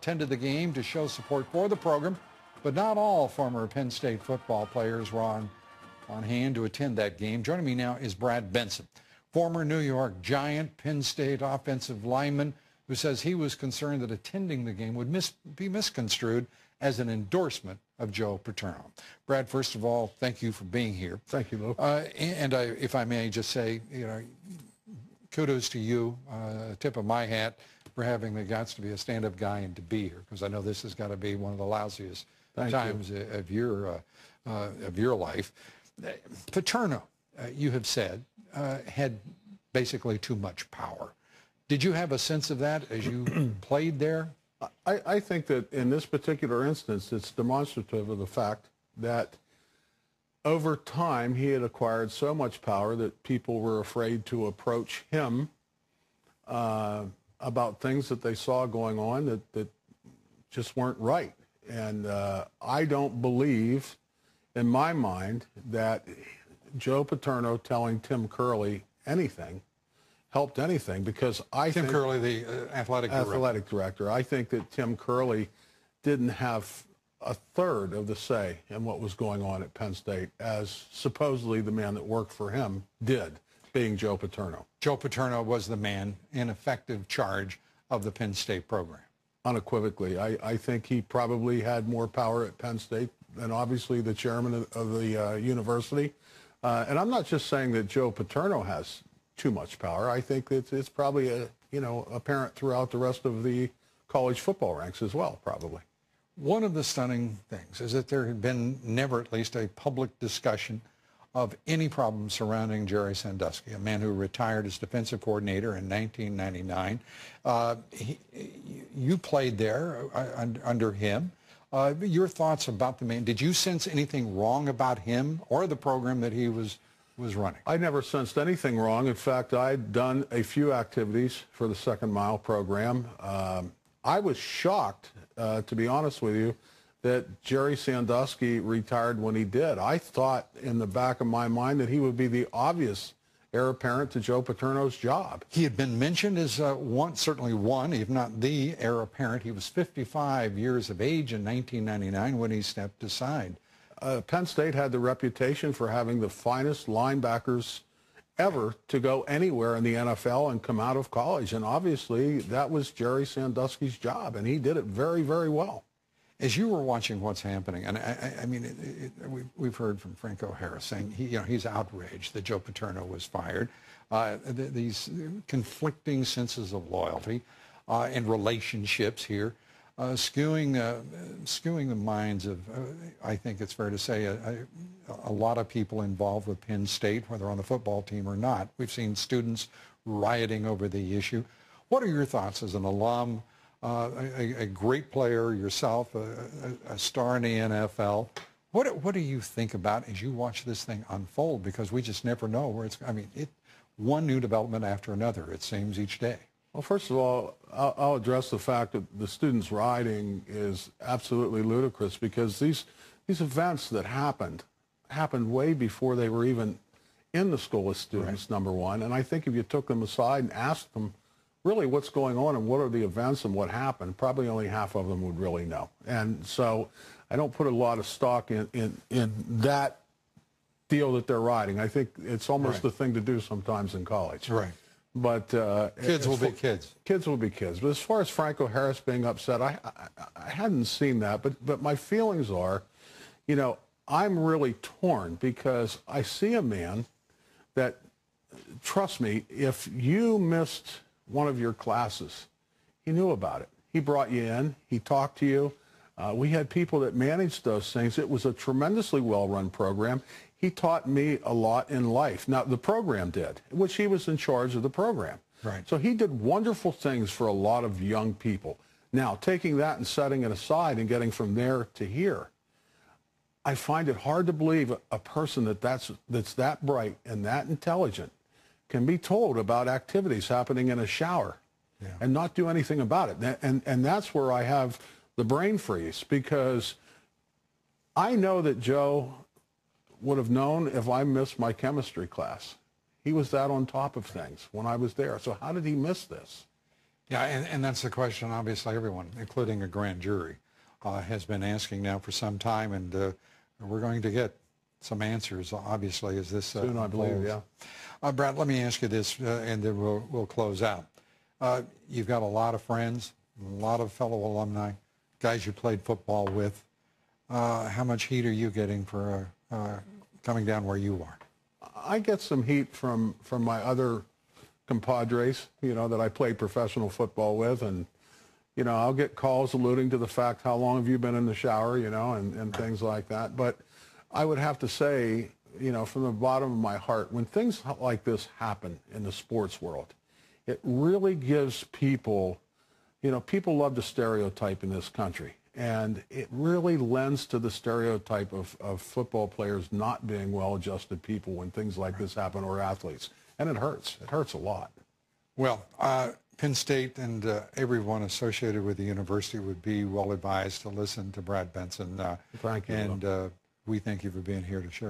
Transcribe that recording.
attended the game to show support for the program, but not all former Penn State football players were on hand to attend that game. Joining me now is Brad Benson, former New York Giant, Penn State offensive lineman, who says he was concerned that attending the game would be misconstrued as an endorsement of Joe Paterno. Brad, first of all, thank you for being here. Thank you, Lou. If I may just say, kudos to you, tip of my hat for having the guts to be a stand-up guy and to be here, because I know this has got to be one of the lousiest times of your life. Paterno, you have said, had basically too much power. Did you have a sense of that as you played there? I think that in this particular instance, it's demonstrative of the fact that over time he had acquired so much power that people were afraid to approach him about things that they saw going on that just weren't right. And I don't believe, in my mind, that Joe Paterno telling Tim Curley anything helped anything, because I think... Tim Curley, the athletic director. I think that Tim Curley didn't have a third of the say in what was going on at Penn State, as supposedly the man that worked for him did, being Joe Paterno. Joe Paterno was the man in effective charge of the Penn State program. Unequivocally. I think he probably had more power at Penn State than obviously the chairman of the university. And I'm not just saying that Joe Paterno has too much power. I think that it's probably apparent throughout the rest of the college football ranks as well, probably. One of the stunning things is that there had been never, at least, a public discussion of any problem surrounding Jerry Sandusky, a man who retired as defensive coordinator in 1999. You played there under him. Your thoughts about the man? Did you sense anything wrong about him or the program that he was running? I never sensed anything wrong. In fact, I'd done a few activities for the Second Mile program. I was shocked, to be honest with you, that Jerry Sandusky retired when he did. I thought in the back of my mind that he would be the obvious heir apparent to Joe Paterno's job. He had been mentioned as certainly one, if not the heir apparent. He was 55 years of age in 1999 when he stepped aside. Penn State had the reputation for having the finest linebackers ever to go anywhere in the NFL and come out of college. And obviously, that was Jerry Sandusky's job, and he did it very, very well. As you were watching what's happening, and I mean, we've heard from Franco Harris saying he's outraged that Joe Paterno was fired. These conflicting senses of loyalty and relationships here, skewing the minds of, I think it's fair to say, a lot of people involved with Penn State, whether on the football team or not. We've seen students rioting over the issue. What are your thoughts as an alum, a great player yourself, a star in the NFL? What do you think about as you watch this thing unfold? Because we just never know where it's. I mean, one new development after another, it seems, each day. Well, first of all, I'll address the fact that the students rioting is absolutely ludicrous, because these events that happened way before they were even in the school as students, right. Number one. And I think if you took them aside and asked them really what's going on and what are the events and what happened, probably only half of them would really know. And so I don't put a lot of stock in that deal that they're riding. I think it's almost the thing to do sometimes in college. Right. But kids will be kids. Kids will be kids. But as far as Franco Harris being upset, I hadn't seen that. But my feelings are, I'm really torn, because I see a man that, trust me, if you missed one of your classes, he knew about it. He brought you in. He talked to you. We had people that managed those things. It was a tremendously well-run program. He taught me a lot in life. Now, the program did, which he was in charge of the program. Right. So he did wonderful things for a lot of young people. Now, taking that and setting it aside and getting from there to here, I find it hard to believe a person that's that bright and that intelligent can be told about activities happening in a shower and not do anything about it. And that's where I have the brain freeze, because I know that Joe would have known if I missed my chemistry class. He was that on top of things when I was there. So how did he miss this? Yeah, and that's the question obviously everyone, including a grand jury, has been asking now for some time, and we're going to get some answers, obviously, as this soon, I believe, yeah. Brad, let me ask you this, and then we'll close out. You've got a lot of friends, a lot of fellow alumni, guys you played football with. How much heat are you getting for coming down where you are? I get some heat from my other compadres, that I played professional football with, and I'll get calls alluding to the fact, how long have you been in the shower, and things like that. But I would have to say, from the bottom of my heart, when things like this happen in the sports world, it really gives people, people love to stereotype in this country. And it really lends to the stereotype of football players not being well-adjusted people when things like this happen, or athletes. And it hurts. It hurts a lot. Well, Penn State and everyone associated with the university would be well advised to listen to Brad Benson. Thank you. And we thank you for being here to share